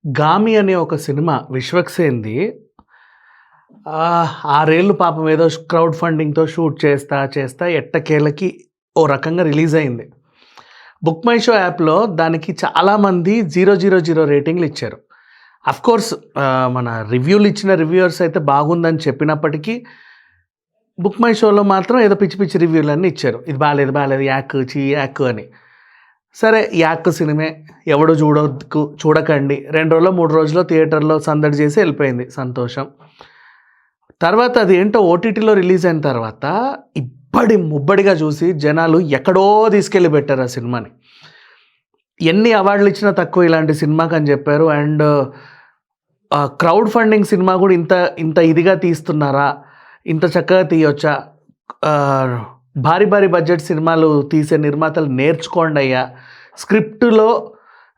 'గామి' అనే ఒక సినిమా విశ్వక్సేన్‌ది. 6 ఏళ్ళు పాపం ఏదో క్రౌడ్ ఫండింగ్‌తో షూట్ చేస్తా ఎట్టకేలకి ఓ రకంగా రిలీజ్ అయింది. బుక్ మై షో యాప్‌లో దానికి చాలామంది 000 రేటింగ్‌లు ఇచ్చారు. అఫ్‌కోర్స్ మన రివ్యూలు ఇచ్చిన రివ్యూయర్స్ అయితే బాగుందని చెప్పినప్పటికీ, బుక్ మై షోలో మాత్రం ఏదో పిచ్చి పిచ్చి రివ్యూలన్నీ ఇచ్చారు. ఇది బాలేదు యాక్ యాక్ అని. సరే యాక్ సినిమే ఎవడు చూడకండి. 2 రోజులో 3 రోజుల్లో థియేటర్‌లో సందడి చేసి వెళ్ళిపోయింది. సంతోషం. తర్వాత అదేంటో ఓటీటీలో రిలీజ్ అయిన తర్వాత ముబ్బడిగా చూసి జనాలు ఎక్కడో తీసుకెళ్ళి పెట్టారు ఆ సినిమాని. ఎన్ని అవార్డులు ఇచ్చినా తక్కువ ఇలాంటి సినిమాకి అని చెప్పారు. అండ్ క్రౌడ్ ఫండింగ్ సినిమా కూడా ఇంత ఇదిగా తీస్తున్నారా, ఇంత చక్కగా తీయొచ్చా, భారీ బడ్జెట్ సినిమాలు తీసే నిర్మాతలు నేర్చుకోండి అయ్యా, స్క్రిప్టులో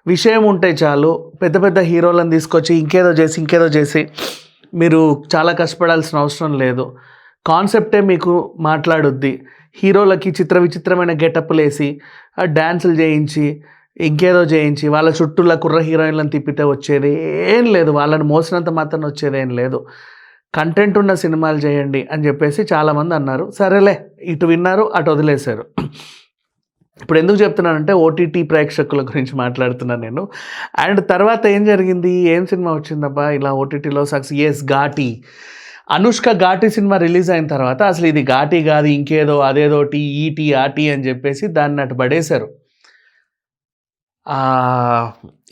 విషయం ఉంటే చాలు, పెద్ద హీరోలను తీసుకొచ్చి ఇంకేదో చేసి మీరు చాలా కష్టపడాల్సిన అవసరం లేదు, కాన్సెప్టే మీకు మాట్లాడుద్ది, హీరోలకి విచిత్రమైన గెటప్లు వేసి డ్యాన్సులు చేయించి ఇంకేదో చేయించి వాళ్ళ చుట్టూల కుర్ర హీరోయిన్లను తిప్పితే వచ్చేది ఏం లేదు, వాళ్ళని మోసినంత మాత్రం వచ్చేదేం లేదు, కంటెంట్ ఉన్న సినిమాలు చేయండి అని చెప్పేసి చాలామంది అన్నారు. సరేలే, ఇటు విన్నారు అటు వదిలేశారు. ఇప్పుడు ఎందుకు చెప్తున్నానంటే ఓటీటీ ప్రేక్షకుల గురించి మాట్లాడుతున్నాను నేను. అండ్ తర్వాత ఏం జరిగింది, ఏం సినిమా వచ్చిందబ్బా ఇలా ఓటీటీలో success? Ghaati. Anushka Ghaati cinema release అయిన తర్వాత అసలు ఇది ఘాటి కాదు ఇంకేదో అదేదోటి ఈటీ ఆటి అని చెప్పేసి దాన్ని అటు పడేశారు.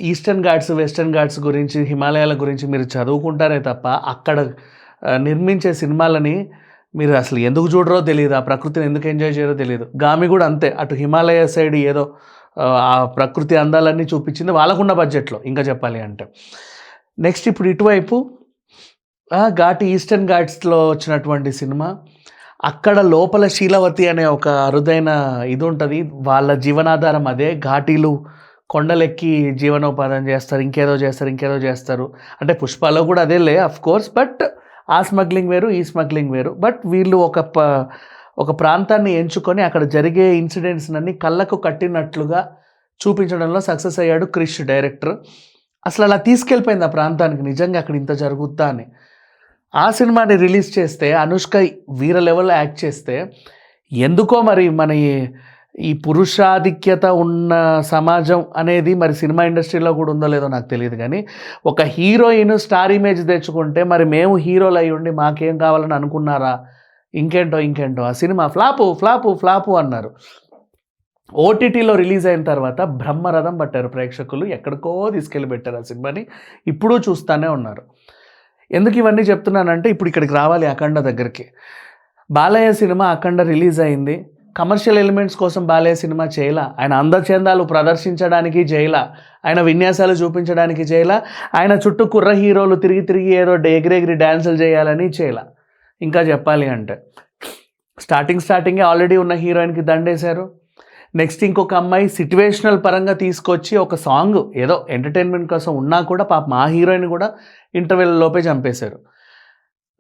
ఈస్టర్న్ ఘాట్స్ వెస్టర్న్ ఘాట్స్ గురించి హిమాలయాల గురించి మీరు చదువుకుంటారే తప్ప అక్కడ నిర్మించే సినిమాలని మీరు అసలు ఎందుకు చూడరో తెలియదు, ఆ ప్రకృతిని ఎందుకు ఎంజాయ్ చేయరో తెలియదు. గామి కూడా అంతే, అటు హిమాలయ సైడ్ ఏదో ఆ ప్రకృతి అందాలన్నీ చూపించింది వాళ్ళకున్న బడ్జెట్లో ఇంకా చెప్పాలి అంటే. నెక్స్ట్ ఇప్పుడు ఇటువైపు ఘాటి ఈస్టర్న్ ఘాట్స్లో వచ్చినటువంటి సినిమా, అక్కడ లోపల శీలవతి అనే ఒక అరుదైన ఇది ఉంటుంది, వాళ్ళ జీవనాధారం అదే. ఘాటీలు కొండలెక్కి జీవనోపాధం చేస్తారు, ఇంకేదో చేస్తారు. అంటే పుష్పలో కూడా అదేలే అఫ్కోర్స్, బట్ ఆ స్మగ్లింగ్ వేరు ఈ స్మగ్లింగ్ వేరు. బట్ వీళ్ళు ఒక ప్రాంతాన్ని ఎంచుకొని అక్కడ జరిగే ఇన్సిడెంట్స్ అన్ని కళ్ళకు కట్టినట్లుగా చూపించడంలో సక్సెస్ అయ్యాడు క్రిష్ డైరెక్టర్. అసలు అలా తీసుకెళ్ళిపోయింది ఆ ప్రాంతానికి, నిజంగా అక్కడ ఇంత జరుగుద్దా అని. ఆ సినిమాని రిలీజ్ చేస్తే అనుష్క వీర లెవెల్లో యాక్ట్ చేస్తే, ఎందుకో మరి మన ఈ పురుషాధిక్యత ఉన్న సమాజం అనేది మరి సినిమా ఇండస్ట్రీలో కూడా ఉందో లేదో నాకు తెలియదు, కానీ ఒక హీరోయిన్ స్టార్ ఇమేజ్ తెచ్చుకుంటే మరి మేము హీరోలు అయ్యి ఉండి మాకేం కావాలని అనుకున్నారా? ఇంకేంటో ఆ సినిమా ఫ్లాపు అన్నారు. ఓటీటీలో రిలీజ్ అయిన తర్వాత బ్రహ్మరథం పట్టారు ప్రేక్షకులు, ఎక్కడికో తీసుకెళ్ళి పెట్టారు ఆ సినిమాని. ఇప్పుడు చూస్తూనే ఉన్నారు. ఎందుకు ఇవన్నీ చెప్తున్నానంటే ఇప్పుడు ఇక్కడికి రావాలి అఖండ దగ్గరికి. బాలయ్య సినిమా అఖండ రిలీజ్ అయింది. కమర్షియల్ ఎలిమెంట్స్ కోసం బాలయ్య సినిమా చేయలా, ఆయన అందచందాలు ప్రదర్శించడానికి చేయలా, ఆయన విన్యాసాలు చూపించడానికి చేయలా, ఆయన చుట్టూ కుర్ర హీరోలు తిరిగి ఏదో ఎగిరెగిరి డ్యాన్సులు చేయాలని చేయలా. ఇంకా చెప్పాలి అంటే స్టార్టింగే ఆల్రెడీ ఉన్న హీరోయిన్కి దండేశారు. నెక్స్ట్ ఇంకొక అమ్మాయి సిట్యువేషనల్ పరంగా తీసుకొచ్చి ఒక సాంగ్ ఏదో ఎంటర్టైన్మెంట్ కోసం ఉన్నా కూడా పాపం ఆ హీరోయిన్ కూడా ఇంటర్వెల్ లోపే చంపేశారు.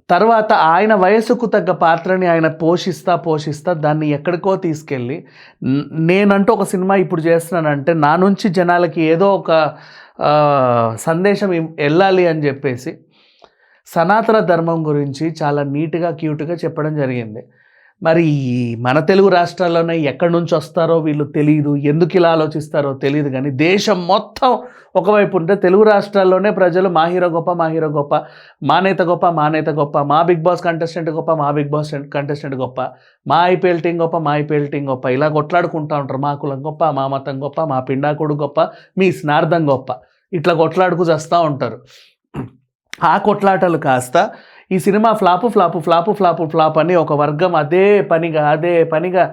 తర్వాత ఆయన వయసుకు తగ్గ పాత్రని ఆయన పోషిస్తా దాన్ని ఎక్కడికో తీసుకెళ్ళి, నేనంటూ ఒక సినిమా ఇప్పుడు చేస్తున్నానంటే నా నుంచి జనాలకి ఏదో ఒక సందేశం వెళ్ళాలి అని చెప్పేసి సనాతన ధర్మం గురించి చాలా నీట్గా క్యూట్గా చెప్పడం జరిగింది. మరి మన తెలుగు రాష్ట్రాల్లోనే ఎక్కడి నుంచి వస్తారో వీళ్ళు తెలియదు, ఎందుకు ఇలా ఆలోచిస్తారో తెలియదు, కానీ దేశం మొత్తం ఒకవైపు ఉంటే తెలుగు రాష్ట్రాల్లోనే ప్రజలు మా హీరో గొప్ప, మా నేత గొప్ప, మా బిగ్ బాస్ కంటెస్టెంట్ గొప్ప, మా బిగ్ బాస్ కంటెస్టెంట్ గొప్ప, మా ఐపీఎల్ టీం గొప్ప, ఇలా కొట్లాడుకుంటూ ఉంటారు. మా కులం గొప్ప, మా మతం గొప్ప, మా పిండాకుడు గొప్ప, మీ స్నార్థం గొప్ప, ఇట్లా కొట్లాడుకు చేస్తూ ఉంటారు. ఆ కొట్లాటలు కాస్త ఈ సినిమా ఫ్లాప్ అని ఒక వర్గం అదే పనిగా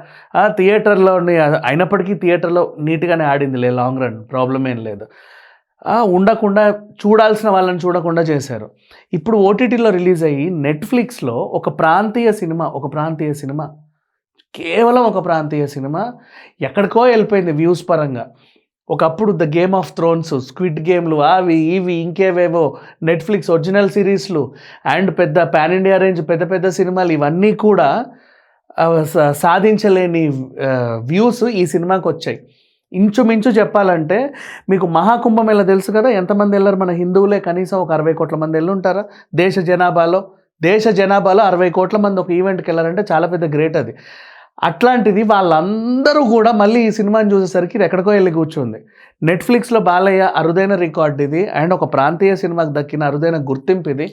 థియేటర్లోని అయినప్పటికీ థియేటర్లో నీట్గానే ఆడిందిలే, లాంగ్ రన్ ప్రాబ్లం ఏం లేదు, ఉండకుండా చూడాల్సిన వాళ్ళని చూడకుండా చేశారు. ఇప్పుడు ఓటీటీలో రిలీజ్ అయ్యి నెట్ఫ్లిక్స్లో ఒక ప్రాంతీయ సినిమా కేవలం ఒక ప్రాంతీయ సినిమా ఎక్కడికో వెళ్ళిపోయింది వ్యూస్ పరంగా. ఒకప్పుడు the game of Thrones, squid గేమ్లు, అవి ఇవి ఇంకేవేవో నెట్ఫ్లిక్స్ ఒరిజినల్ సిరీస్లు అండ్ పెద్ద పాన్ ఇండియా రేంజ్ పెద్ద సినిమాలు ఇవన్నీ కూడా సాధించలేని వ్యూస్ ఈ సినిమాకి వచ్చాయి. ఇంచుమించు చెప్పాలంటే మీకు మహాకుంభమేళ తెలుసు కదా, ఎంతమంది వెళ్ళారు? మన హిందువులే కనీసం ఒక 60 కోట్ల మంది వెళ్ళుంటారా దేశ జనాభాలో 60 కోట్ల మంది ఒక ఈవెంట్కి వెళ్ళారంటే చాలా పెద్ద గ్రేట్ అది. అట్లాంటిది వాళ్ళందరూ కూడా మళ్ళీ ఈ సినిమాని చూసేసరికి ఇది ఎక్కడికో వెళ్ళి కూర్చుంది. నెట్ఫ్లిక్స్లో బాలయ్య అరుదైన రికార్డ్ ఇది, అండ్ ఒక ప్రాంతీయ సినిమాకి దక్కిన అరుదైన గుర్తింపు ఇది.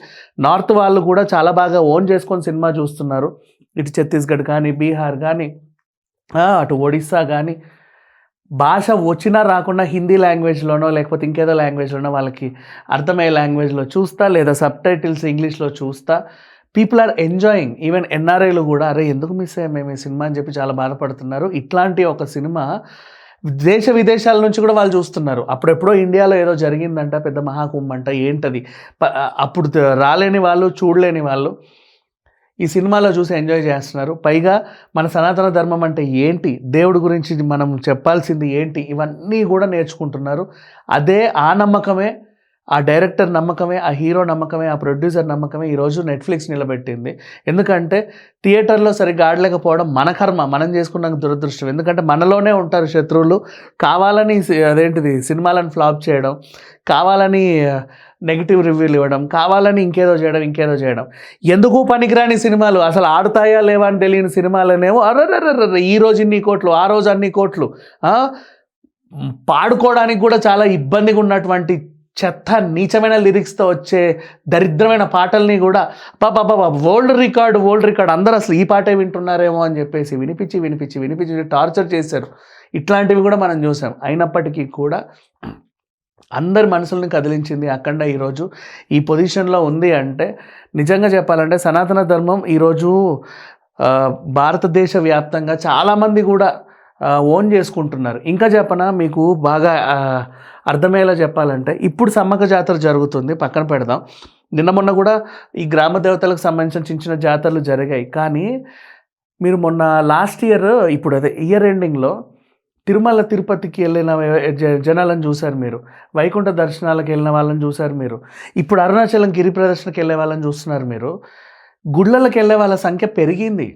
నార్త్ వాళ్ళు కూడా చాలా బాగా ఓన్ చేసుకొని సినిమా చూస్తున్నారు. ఇటు ఛత్తీస్గఢ్ కానీ, బీహార్ కానీ, అటు ఒడిస్సా కానీ, భాష వచ్చినా రాకుండా హిందీ లాంగ్వేజ్లోనో లేకపోతే ఇంకేదో లాంగ్వేజ్లోనో వాళ్ళకి అర్థమయ్యే లాంగ్వేజ్లో చూస్తా, లేదా సబ్ టైటిల్స్ ఇంగ్లీష్లో చూస్తా పీపుల్ ఆర్ ఎంజాయింగ్. ఈవెన్ ఎన్ఆర్ఐలు కూడా అరే ఎందుకు మిస్ అయ్యాం మేము ఈ సినిమా అని చెప్పి చాలా బాధపడుతున్నారు. ఇట్లాంటి ఒక సినిమా దేశ విదేశాల నుంచి కూడా వాళ్ళు చూస్తున్నారు. అప్పుడెప్పుడో ఇండియాలో ఏదో జరిగిందంట, పెద్ద మహాకుంభ అంట, ఏంటది అప్పుడు రాలేని వాళ్ళు, చూడలేని వాళ్ళు ఈ సినిమాలో చూసి ఎంజాయ్ చేస్తున్నారు. పైగా మన సనాతన ధర్మం అంటే ఏంటి, దేవుడి గురించి మనం చెప్పాల్సింది ఏంటి, ఇవన్నీ కూడా నేర్చుకుంటున్నారు. అదే ఆ నమ్మకమే, ఆ డైరెక్టర్ నమ్మకమే, ఆ హీరో నమ్మకమే, ఆ ప్రొడ్యూసర్ నమ్మకమే ఈరోజు నెట్ఫ్లిక్స్ నిలబెట్టింది. ఎందుకంటే థియేటర్లో సరిగ్గా ఆడలేకపోవడం మన కర్మ, మనం చేసుకున్న దురదృష్టం. ఎందుకంటే మనలోనే ఉంటారు శత్రువులు, కావాలని అదేంటిది సినిమాలను ఫ్లాప్ చేయడం, కావాలని నెగిటివ్ రివ్యూలు ఇవ్వడం, కావాలని ఇంకేదో చేయడం. ఎందుకు పనికిరాని సినిమాలు, అసలు ఆడుతాయా లేవా అని తెలియని సినిమాలనేమో అర్రర్రర్ర ఈ రోజు ఇన్ని కోట్లు, ఆ రోజు అన్ని కోట్లు, పాడుకోవడానికి కూడా చాలా ఇబ్బందిగా ఉన్నటువంటి చెత్త నీచమైన లిరిక్స్తో వచ్చే దరిద్రమైన పాటల్ని కూడా వరల్డ్ రికార్డ్ అందరూ అసలు ఈ పాటే వింటున్నారేమో అని చెప్పేసి వినిపించి టార్చర్ చేశారు. ఇట్లాంటివి కూడా మనం చూసాం. అయినప్పటికీ కూడా అందరి మనసుల్ని కదిలించింది అఖండ ఈరోజు ఈ పొజిషన్లో ఉంది అంటే, నిజంగా చెప్పాలంటే సనాతన ధర్మం ఈరోజు భారతదేశ వ్యాప్తంగా చాలామంది కూడా ఓన్ చేసుకుంటున్నారు. ఇంకా చెప్పనా మీకు బాగా అర్థమయ్యేలా చెప్పాలంటే, ఇప్పుడు సమ్మక్క జాతర జరుగుతుంది, పక్కన పెడదాం. నిన్న మొన్న కూడా ఈ గ్రామ దేవతలకు సంబంధించిన చిన్న జాతరలు జరిగాయి. కానీ మీరు మొన్న లాస్ట్ ఇయర్, ఇప్పుడు అదే ఇయర్ ఎండింగ్లో తిరుమల తిరుపతికి వెళ్ళిన జనాలను చూశారు మీరు, వైకుంఠ దర్శనాలకు వెళ్ళిన వాళ్ళని చూశారు మీరు, ఇప్పుడు అరుణాచలం గిరి ప్రదర్శనకి వెళ్ళే వాళ్ళని చూస్తున్నారు మీరు. గుళ్ళకి వెళ్ళే వాళ్ళ సంఖ్య పెరిగింది.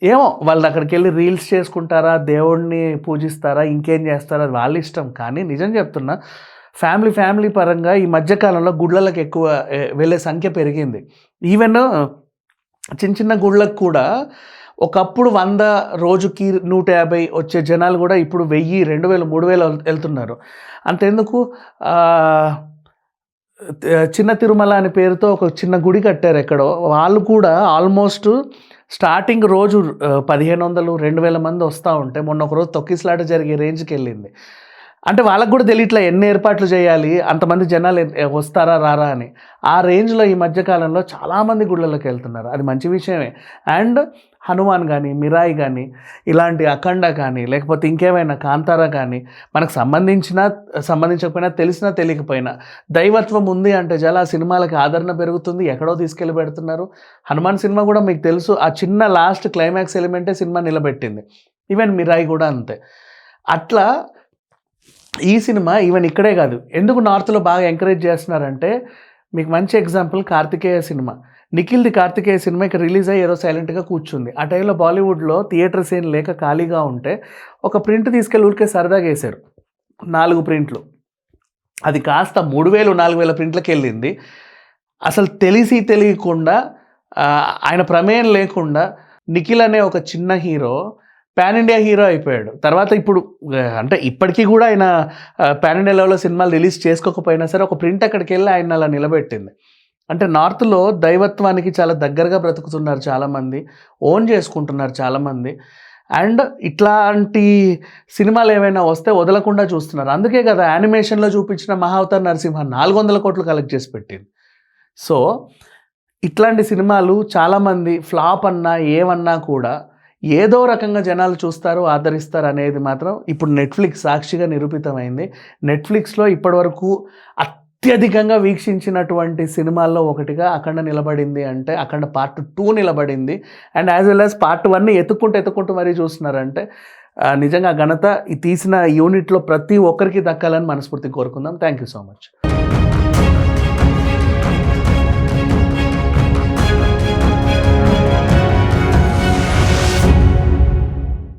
ఏమో వాళ్ళు అక్కడికి వెళ్ళి రీల్స్ చేసుకుంటారా, దేవుడిని పూజిస్తారా, ఇంకేం చేస్తారా, అది వాళ్ళ ఇష్టం. కానీ నిజం చెప్తున్నా, ఫ్యామిలీ పరంగా ఈ మధ్యకాలంలో గుళ్ళకి ఎక్కువ వెళ్ళే సంఖ్య పెరిగింది. ఈవెన్ చిన్న గుళ్ళకు కూడా ఒకప్పుడు 100, రోజుకి 150 వచ్చే జనాలు కూడా ఇప్పుడు 1000, 2000, 3000 వెళ్తున్నారు. అంతెందుకు, చిన్న తిరుమల అనే పేరుతో ఒక చిన్న గుడి కట్టారు ఎక్కడో, వాళ్ళు కూడా ఆల్మోస్ట్ స్టార్టింగ్ రోజు 1500, 2000 మంది వస్తూ ఉంటే మొన్న ఒక రోజు తొక్కిసలాట జరిగే రేంజ్కి వెళ్ళింది. అంటే వాళ్ళకు కూడా తెలియట్లే ఎన్ని ఏర్పాట్లు చేయాలి, అంతమంది జనాలు వస్తారా రారా అని. ఆ రేంజ్లో ఈ మధ్యకాలంలో చాలామంది గుళ్ళలోకి వెళ్తున్నారు. అది మంచి విషయమే. అండ్ హనుమాన్ కానీ, మిరాయి కానీ, ఇలాంటి అఖండ కానీ, లేకపోతే ఇంకేమైనా కాంతారా కానీ, మనకు సంబంధించకపోయినా, తెలిసినా తెలియకపోయినా దైవత్వం ఉంది అంటే చాలా సినిమాలకి ఆదరణ పెరుగుతుంది. ఎక్కడో తీసుకెళ్ళి పెడుతున్నారు. హనుమాన్ సినిమా కూడా మీకు తెలుసు, ఆ చిన్న లాస్ట్ క్లైమాక్స్ ఎలిమెంటే సినిమా నిలబెట్టింది. ఈవెన్ మిరాయి కూడా అంతే. అట్లా ఈ సినిమా ఈవెన్ ఇక్కడే కాదు, ఎందుకు నార్త్లో బాగా ఎంకరేజ్ చేస్తున్నారంటే, మీకు మంచి ఎగ్జాంపుల్ కార్తికేయ సినిమా. నిఖిల్ది కార్తికేయ సినిమా ఇక్కడ రిలీజ్ అయ్యి ఏదో సైలెంట్గా కూర్చుంది. ఆ టైంలో బాలీవుడ్లో థియేటర్ సీన్ లేక ఖాళీగా ఉంటే ఒక ప్రింట్ తీసుకెళ్ళి ఊరికే సరదాగా వేశారు, 4 ప్రింట్లు. అది కాస్త 3000, 4000 ప్రింట్లకు వెళ్ళింది. అసలు తెలియకుండా ఆయన ప్రమేయం లేకుండా నిఖిల్ అనే ఒక చిన్న హీరో పాన్ ఇండియా హీరో అయిపోయాడు. తర్వాత ఇప్పుడు అంటే ఇప్పటికీ కూడా ఆయన పాన్ ఇండియా లెవెల్లో సినిమాలు రిలీజ్ చేసుకోకపోయినా సరే ఒక ప్రింట్ అక్కడికి వెళ్ళి ఆయన అలా నిలబెట్టింది. అంటే నార్త్లో దైవత్వానికి చాలా దగ్గరగా బ్రతుకుతున్నారు చాలామంది, ఓన్ చేసుకుంటున్నారు చాలామంది. అండ్ ఇట్లాంటి సినిమాలు ఏమైనా వస్తే వదలకుండా చూస్తున్నారు. అందుకే కదా యానిమేషన్లో చూపించిన మహావతార్ నరసింహ 400 కోట్లు కలెక్ట్ చేసి పెట్టింది. సో ఇట్లాంటి సినిమాలు చాలామంది ఫ్లాప్ అన్నా ఏమన్నా కూడా ఏదో రకంగా జనాలు చూస్తారు, ఆదరిస్తారు అనేది మాత్రం ఇప్పుడు నెట్ఫ్లిక్స్ సాక్షిగా నిరూపితమైంది. నెట్ఫ్లిక్స్లో ఇప్పటివరకు అత్యధికంగా వీక్షించినటువంటి సినిమాల్లో ఒకటిగా అఖండ నిలబడింది అంటే అఖండ పార్ట్ 2 నిలబడింది. And as well as part 1ని ఎత్తుక్కుంటూ మరీ చూస్తున్నారంటే నిజంగా ఘనత ఈ తీసిన యూనిట్లో ప్రతి ఒక్కరికి దక్కాలని మనస్ఫూర్తిగా కోరుకుందాం. Thank you so much.